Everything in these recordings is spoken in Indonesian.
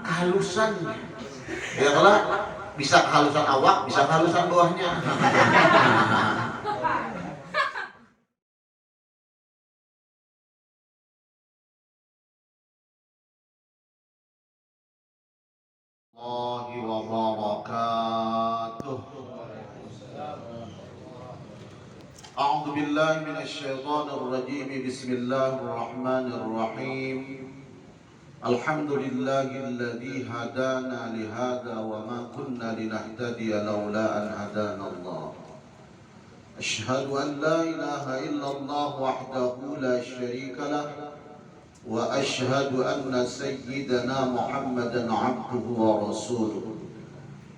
kehalusannya. Ya kalau bisa kehalusan awak, bisa kehalusan bawahnya. Warahmatullahi wabarakatuh. A'udzu billahi minasyaitonir rajim. Bismillahirrahmanirrahim. Alhamdulillahilladzi hadana li hadza wa ma kunna linahtadiya laula an hadana Allah. Asyhadu an la ilaha illallah wahdahu la syarika lah wa asyhadu anna sayyidana Muhammadan 'abduhu wa rasuluh.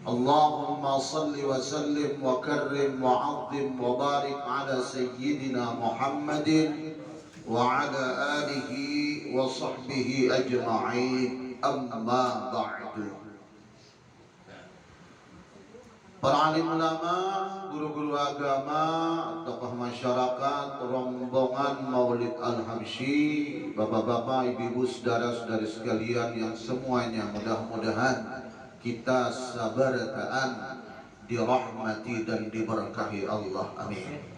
Allahumma salli wa sallim wa karrim wa 'azzim wa barik ala sayyidina Muhammadin wa ala alihi wa sahbihi ajma'in, amma ba'du. Para alim ulama, guru-guru agama, tokoh masyarakat, rombongan Maulid Al-Habsyi, bapak-bapak, ibu-ibu, saudara-saudari sekalian yang semuanya mudah-mudahan kita sabar ta'an, dirahmati dan diberkahi Allah. Amin.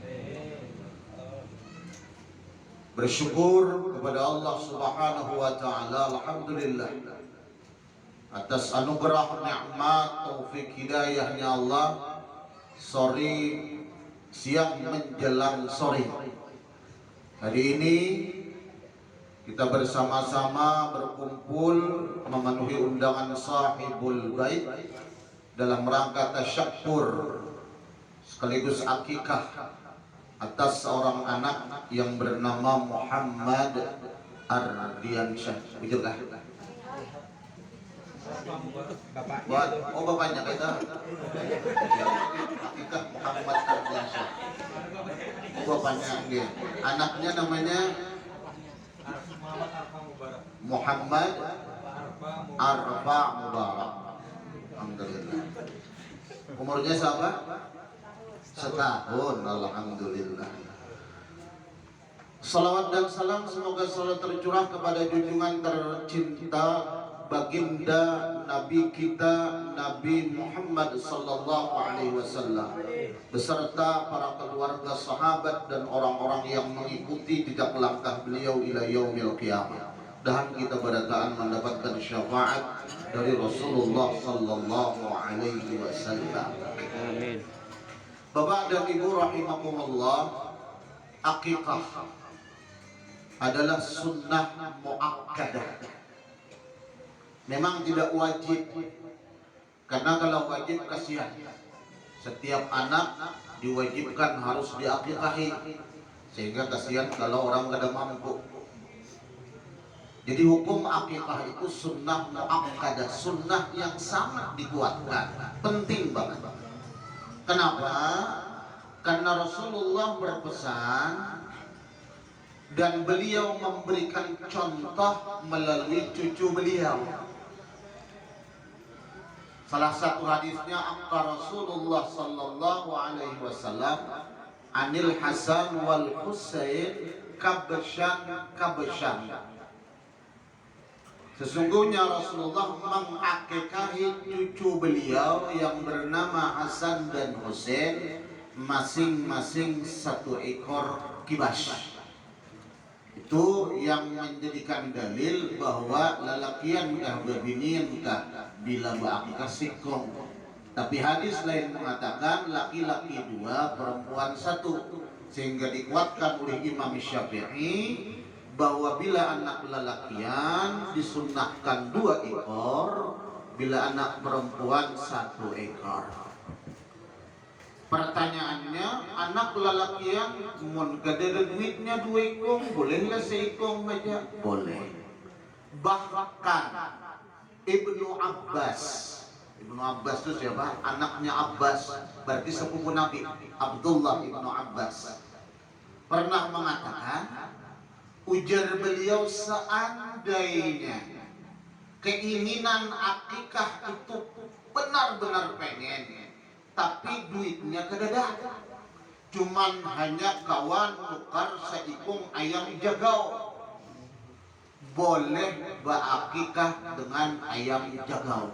Bersyukur kepada Allah Subhanahu wa taala, alhamdulillah atas anugerah nikmat taufik hidayahnya Allah. Siang menjelang sore hari ini kita bersama-sama berkumpul memenuhi undangan sahibul bait dalam rangka tasyakur sekaligus akikah atas seorang anak yang bernama Muhammad Ardiansyah. Betulkah? Bapaknya kita Muhammad Ardiansyah. Bapaknya dia. Anaknya namanya Muhammad Arfa Mubarak. Alhamdulillah. Umurnya siapa? Setahun. Alhamdulillah. Salawat dan salam semoga selalu tercurah kepada junjungan tercinta baginda Nabi kita Nabi Muhammad sallallahu alaihi wasallam beserta para keluarga, sahabat dan orang-orang yang mengikuti jejak langkah beliau ila yaumil qiyamah. Dan kita berdoa mendapatkan syafaat dari Rasulullah sallallahu alaihi wasallam. Amin. Bapak dan Ibu rahimakumullah, akikah adalah sunnah muakkadah. Memang tidak wajib, karena kalau wajib kasihan. Setiap anak diwajibkan harus diakikahi, sehingga kasihan kalau orang tidak mampu. Jadi hukum akikah itu sunnah muakkadah, sunnah yang sangat dikuatkan, penting banget. Kenapa? Karena Rasulullah berpesan dan beliau memberikan contoh melalui cucu beliau. Salah satu hadisnya, aqqa Rasulullah sallallahu alaihi wasallam anil Hasan wal Husain kabshan. Sesungguhnya Rasulullah mengakikahi cucu beliau yang bernama Hasan dan Husain, masing-masing satu ekor kibas. Itu yang menjadikan dalil bahwa lalakian kah babinian kah bila berakikah sikong. Tapi hadis lain mengatakan laki-laki dua, perempuan satu, sehingga dikuatkan oleh Imam Syafi'i bahwa bila anak lalakian disunnahkan 2 ekor, bila anak perempuan 1 ekor. Pertanyaannya, anak lalakian mun gede duitnya 2 ekor, bolehlah seekor aja? Boleh. Bahkan Ibnu Abbas itu siapa? Anaknya Abbas, berarti sepupu Nabi, Abdullah Ibnu Abbas, pernah mengatakan, ujar beliau, seandainya keinginan akikah itu benar-benar pengen, tapi duitnya kedadak, cuman hanya kawan tukar seikung ayam jagau, boleh berakikah dengan ayam jagau.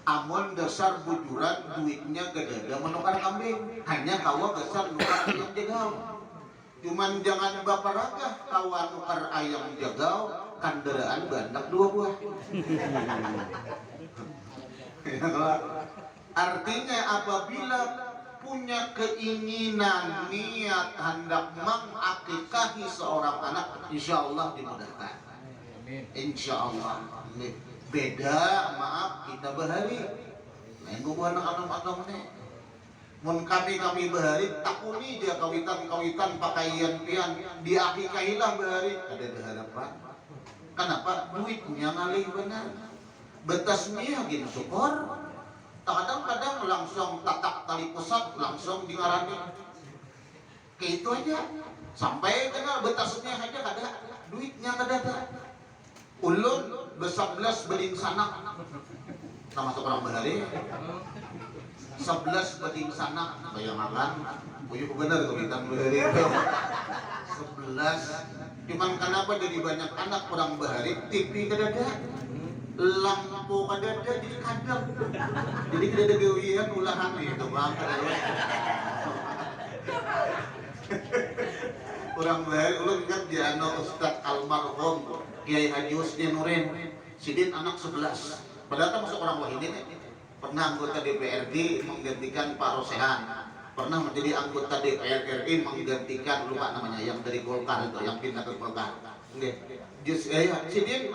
Amun dasar bujuran duitnya gede dan menukar kambing, hanya kawa besar nukar ayam jagau. Cuman jangan baparagah kawa nukar ayam jagau, kandaraan bandak 2 buah. Artinya apabila punya keinginan niat hendak mengakikahi seorang anak, insya Allah dimudahkan. Insya Allah. Beda maaf kita bahari nenggu anak-anak nih mun kami bahari takuni dia kawitan pakaian pian diakikahilah bahari ada harapan. Kenapa? Duitnya ngalih benar betasnya gini syukur kadang-kadang langsung tatak tali pusat langsung digarani kayak itu aja sampai kenal betasnya aja ada duitnya ada ulun be-11 beling sanak termasuk orang bahari 11 beling sanak bayangkan uyuk bener tuh kita bahari 11 cuman kenapa jadi banyak anak orang bahari TV kadada lampu kadada jadi kadang jadi kadada gawian ulahan itu bang orang bahari ulun kan diano Ustadz almarhum Kiai Haji Husni Nurin Sidin anak 11 padahal masuk orang Wahidin pernah anggota DPRD menggantikan Pak Rosehan pernah menjadi anggota DPR RI menggantikan lupa namanya yang dari Golkar itu yang pindah ke Golkar Sidin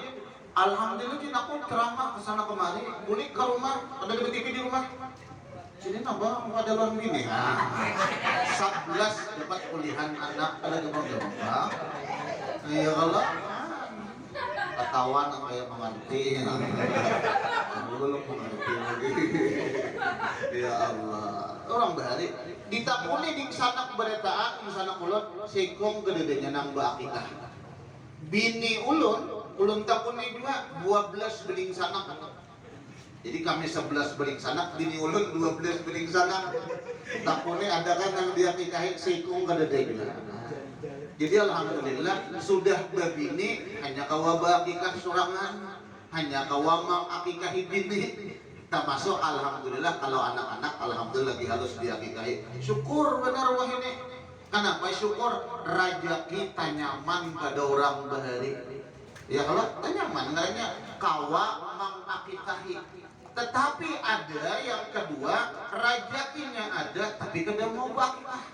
alhamdulillah Cina aku ceramah kesana kemari unik ke rumah ada di TV di rumah Sidin abang ada luar gini 11 dapat kuliahan anak ada di bawah ya Allah ketahuan kayak mengerti belum mengerti lagi ya Allah orang bahari ditakuni di sana keberetaan di sana ulun sikung gedenya nang akikah bini ulun takuni juga 12 beling sanak jadi kami 11 beling sanak bini ulun 12 beling sanak takuni ada kan yang diakikahi sikung gedenya jadi alhamdulillah sudah berbini hanya kawa akikah surangan hanya kawa mengakikahi bini termasuk alhamdulillah kalau anak-anak alhamdulillah lagi halus diakikahi syukur benar wah ini kenapa syukur raja kita nyaman pada orang bahari ya kalau nyaman nanya kawa mengakikahi tetapi ada yang kedua rajakinya ada tapi kada mau akikah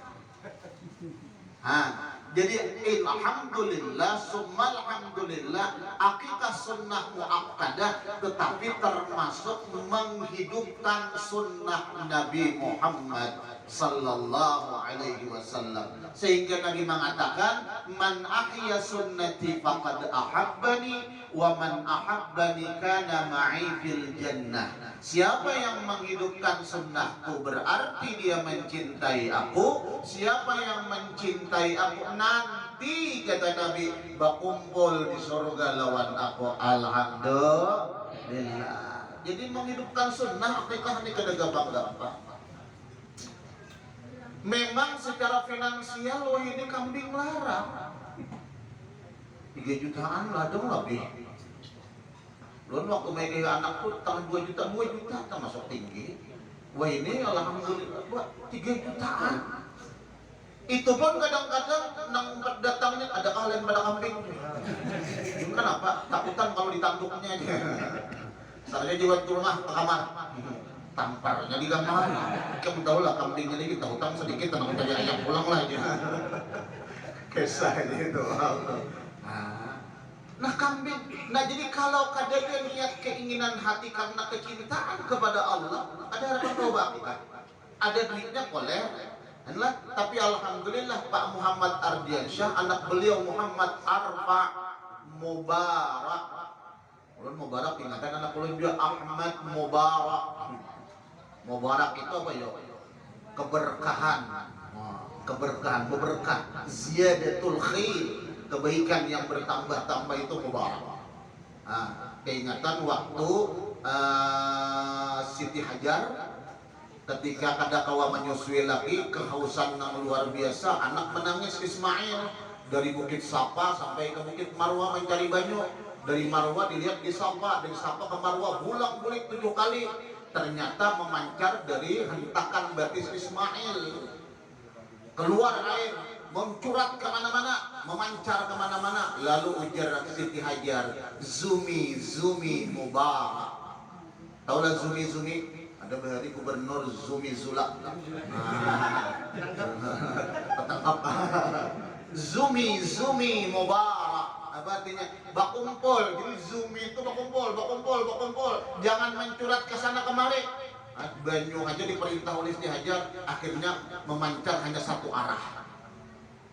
jadi alhamdulillah summa alhamdulillah akikah sunnah muakkadah tetapi termasuk menghidupkan sunnah Nabi Muhammad sallallahu alaihi wasallam sehingga Nabi mengatakan man ahya sunnati faqad ahabbani wa man ahabbani kana ma'i fil jannah siapa yang menghidupkan sunnahku berarti dia mencintai aku siapa yang mencintai aku nanti kata Nabi berkumpul di surga lawan aku alhamdulillah jadi menghidupkan sunnah akikah ini kada gampang-gampang memang secara finansial loh ini kambing larang 3 jutaan lah dong lebih belum waktu mereka anakku tangan 2 juta termasuk tinggi wah ini alhamdulillah 3 jutaan itu pun kadang-kadang nang datangnya ada kalian pada kambing kenapa? Takutan kalau ditanduknya aja saya juga di rumah ke kamar tamparnya di kamar kamu tahu lah kambingnya ini kita hutang sedikit tenang saja ayam pulang lah aja kisahnya itu nah kambing nah jadi kalau kadang niat keinginan hati karena kecintaan kepada Allah ada harapan tahu akikah ada duitnya koler tapi alhamdulillah Pak Muhammad Ardiansyah anak beliau Muhammad Arfa Mubarak ulun Mubarak ingatkan anak ulun juga Ahmad Mubarak Mubarak itu apa ya keberkahan berberkah ziyadatul khair kebaikan yang bertambah-tambah itu mubarak keingatan waktu Siti Hajar ketika kada kawa menyusui lagi kehausan yang luar biasa anak menangis Ismail dari Bukit Sapa sampai ke Bukit Marwah mencari banyu Dari Marwah dilihat di Safa, dari Safa ke Marwah bulang-bulik 7 kali. Ternyata memancar dari hentakan batis Ismail. Keluar air, mencurat kemana-mana, memancar kemana-mana. Lalu ujar Siti Hajar, Zumi, Zumi Mubarak. Taulah Zumi, Zumi? Ada bahari gubernur Zumi Zulak. Ketangkap. Zumi, Zumi Mubarak. Apa artinya? Bakumpul. Jadi Zumi itu bakumpul, bakumpul, bakumpul. Jangan mencurat ke sana kemari. Banyu aja diperintah oleh Siti Hajar, akhirnya memancar hanya satu arah.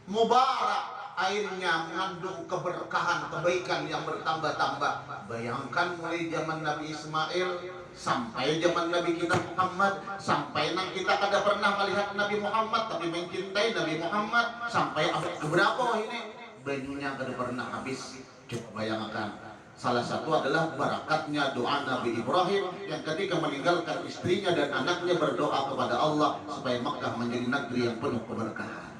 Mubarak, airnya mengandung keberkahan, kebaikan yang bertambah-tambah. Bayangkan mulai zaman Nabi Ismail sampai zaman Nabi kita Muhammad, sampai nang kita kada pernah melihat Nabi Muhammad tapi mencintai Nabi Muhammad, sampai abad keberapa ini banyunya kada pernah habis. Coba bayangkan. Salah satu adalah barakatnya doa Nabi Ibrahim yang ketika meninggalkan istrinya dan anaknya berdoa kepada Allah supaya Makkah menjadi negeri yang penuh keberkahan.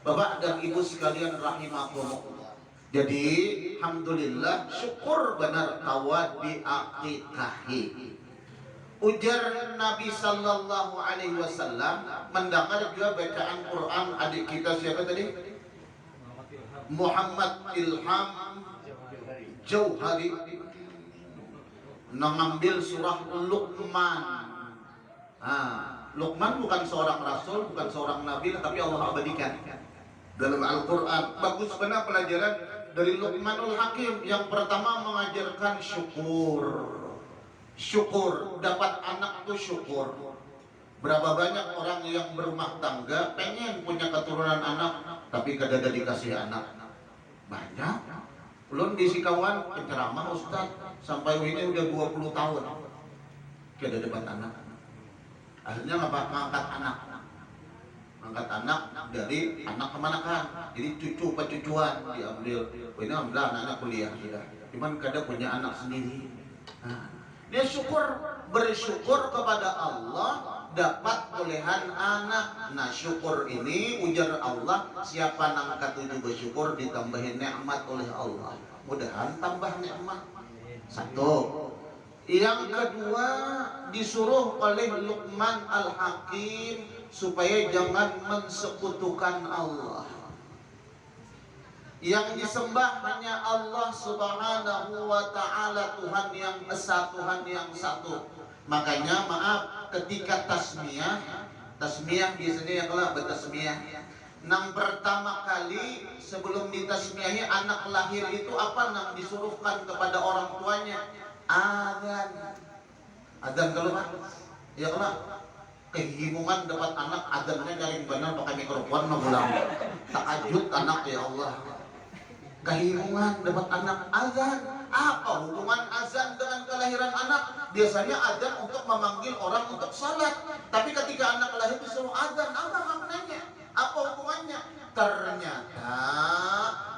Bapak dan Ibu sekalian rahimakumullah. Jadi, alhamdulillah, syukur benar tawa diakikahi. Ujar Nabi Sallallahu Alaihi Wasallam, mendengar juga bacaan Quran adik kita siapa tadi? Muhammad Ilham Jauhari mengambil surah Luqman. Luqman bukan seorang rasul, bukan seorang nabi, tapi Allah abadikan dalam Al-Quran. Bagus benar pelajaran dari Luqmanul Hakim. Yang pertama mengajarkan syukur. Syukur, dapat anak itu syukur. Berapa banyak orang yang berumah tangga pengen punya keturunan anak tapi kada dikasih anak. Banyak. Belum diisi kawan penceramah Ustaz sampai ini udah 20 tahun kada dapat anak. Akhirnya ngangkat anak dari anak kemanakan, jadi cucu pecucuan diambil. Ini alhamdulillah anak kuliah sudah, cuman kada punya anak sendiri. Dia bersyukur kepada Allah dapat bolehan anak. Nah syukur ini ujar Allah, siapa nang katuju bersyukur ditambahin nikmat oleh Allah. Mudahan tambah nikmat. Satu. Yang kedua disuruh oleh Luqman Al-Hakim supaya jangan mensekutukan Allah. Yang disembah hanya Allah Subhanahu wa Ta'ala, Tuhan yang esa, Tuhan yang satu. Makanya maaf, ketika tasmiyah biasanya ya kalau bertasmiyah, nang pertama kali sebelum ditasmiyahi anak lahir itu apa nang disuruhkan kepada orang tuanya? Adzan kalau Pak, ya kalau kehimungan dapat anak adzannya nyaring benar pakai mikrofon mengulang. Takajud anak ya Allah. Kehimungan dapat anak azan. Apa hubungan azan dengan kelahiran anak? Biasanya azan untuk memanggil orang untuk salat. Tapi ketika anak lahir disuruh azan, apa maknanya? Apa hubungannya? Ternyata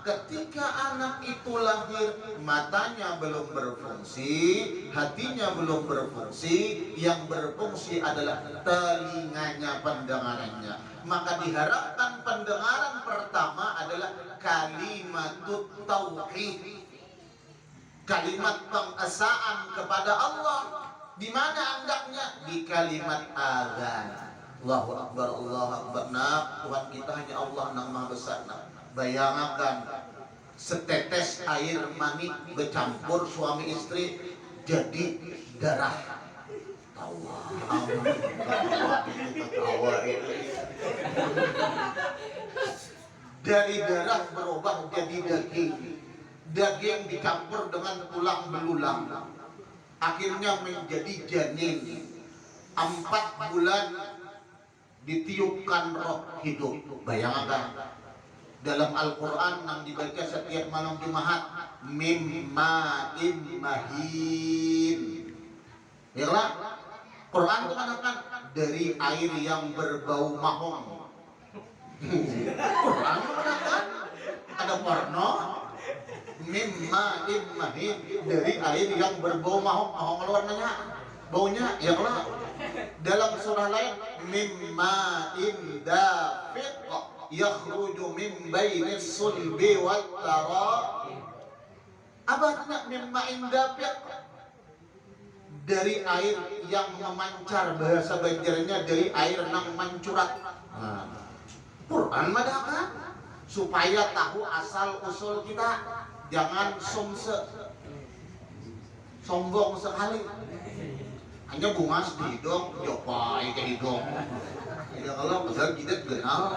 ketika anak itu lahir, matanya belum berfungsi, hatinya belum berfungsi, yang berfungsi adalah telinganya, pendengarannya. Maka diharapkan pendengaran pertama adalah kalimatut tauhid, kalimat pengesaan kepada Allah. Di mana andaknya? Di kalimat azan. Allahu Akbar, Allahu Akbar. Nah, Tuhan kita hanya Allah yang Maha Besar. Nah, bayangkan setetes air mani bercampur suami istri jadi darah. Dari darah berubah jadi daging. Daging dicampur dengan tulang belulang, akhirnya menjadi janin. 4 bulan ditiupkan roh hidup. Bayangkan dalam Al-Quran yang dibaca setiap malam Jumat, mimma immahin. Ya lah, Quran itu mengatakan dari air yang berbau mahong. Quran itu mengatakan ada warna mimma immahin, dari air yang berbau mahong. Mahong warnanya, baunya ya Allah. Dalam surah lain mimma indafiq yakhruju min bainis sulbi wat tara. Apa artinya mimma indafiq? Dari air yang memancar, bahasa Banjarnya dari air nang mancurat. Quran madaka supaya tahu asal usul kita, jangan sombong sekali. Hanya bunga sedidong, jopai ke hidung. Ya kalau besar kita kenal.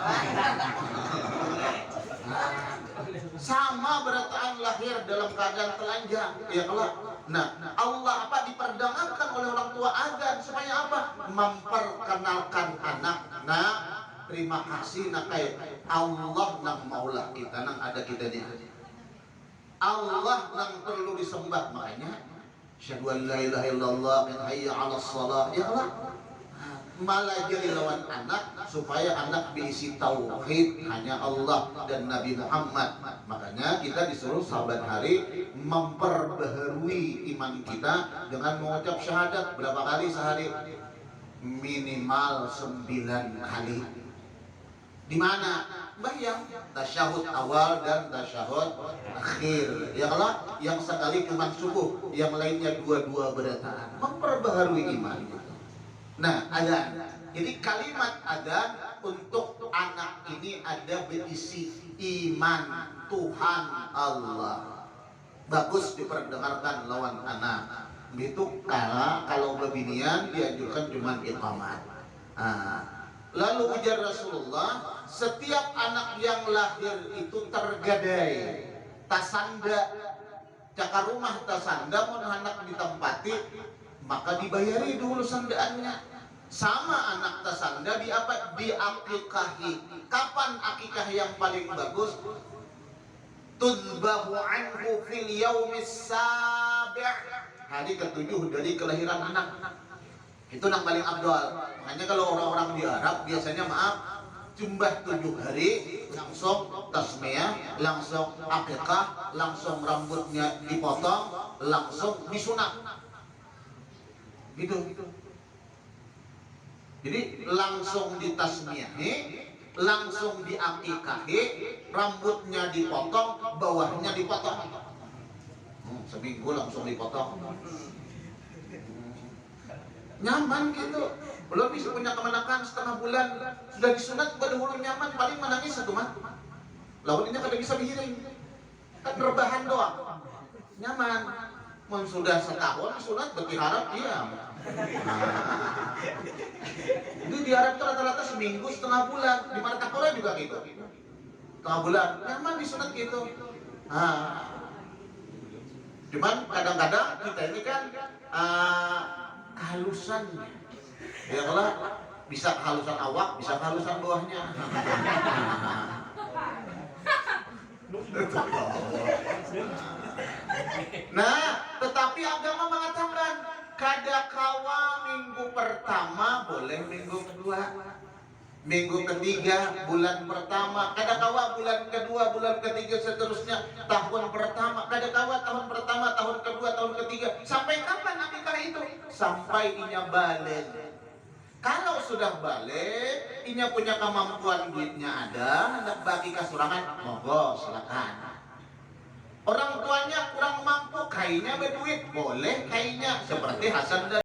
Sama berataan lahir dalam keadaan telanjang. Ya kalau nah, Allah apa diperdagangkan oleh orang tua agan supaya apa? Memperkenalkan anak. Nah, terima kasih nak kayak Allah nang maulah kita nang ada kita nih. Allah nang perlu disembah, makanya syahadu an la ilaha illallah min hayya 'alas shalah. Ya Allah. Malah jadi lawan anak supaya anak diisi tauhid hanya Allah dan Nabi Muhammad. Makanya kita disuruh saban hari memperbaharui iman kita dengan mengucap syahadat berapa kali sehari? Minimal 9 kali. Di mana? Bayang tasyahud awal dan tasyahud akhir. Ya Allah, yang sekali cuma subuh, yang lainnya dua-dua berataan. Memperbaharui iman. Nah, adzan. Jadi kalimat adzan untuk anak ini ada berisi iman Tuhan Allah. Bagus diperdengarkan lawan anak. Begitu kalau bebinian dianjurkan cuma iqamat. Lalu ujar Rasulullah, setiap anak yang lahir itu tergadai tasanda, cakar rumah tasanda, mau anak ditempati maka dibayari dulu sandaannya. Sama anak tasanda di apa? Diakikahi. Kapan akikah yang paling bagus? Tudbahu anhu fil yaumis sabi', hari ke-7 dari kelahiran anak. Itu yang paling abdal. Makanya kalau orang-orang di Arab biasanya jumbah 7 hari langsung tasmiyah, langsung akikah, langsung rambutnya dipotong, langsung disunat. Gitu. Jadi langsung ditasmiyahi, langsung diakikahi, rambutnya dipotong, bawahnya dipotong. Seminggu langsung dipotong. Nyaman gitu. Belum bisa punya kemenakan setengah bulan sudah disunat pada hulu nyaman, paling menangis 1 mah. Lawannya kada bisa dihiring. Kan rebahan doang. Nyaman. Mun sudah setahun sunat berharap iya. Itu di Arab tuh rata-rata seminggu setengah bulan. Di Martapura juga gitu. Setengah bulan nyaman disunat gitu. Cuman kadang-kadang kita ini kan kehalusannya. Ya kalau bisa kehalusan awak, bisa kehalusan bawahnya. Nah, tetapi agama mengatakan kadakawa minggu pertama boleh, minggu kedua, minggu ketiga, bulan pertama, kadakawa bulan kedua, bulan ketiga, seterusnya tahun pertama, kadakawa tahun pertama, tahun kedua, tahun ketiga, sampai kapan akikah itu? Sampai inya balik. Kalau sudah balik, inya punya kemampuan, duitnya ada, hendak bagi kasurangan, monggo silakan. Orang tuanya kurang mampu, kayaknya berduit, boleh kayaknya, seperti Hasan dan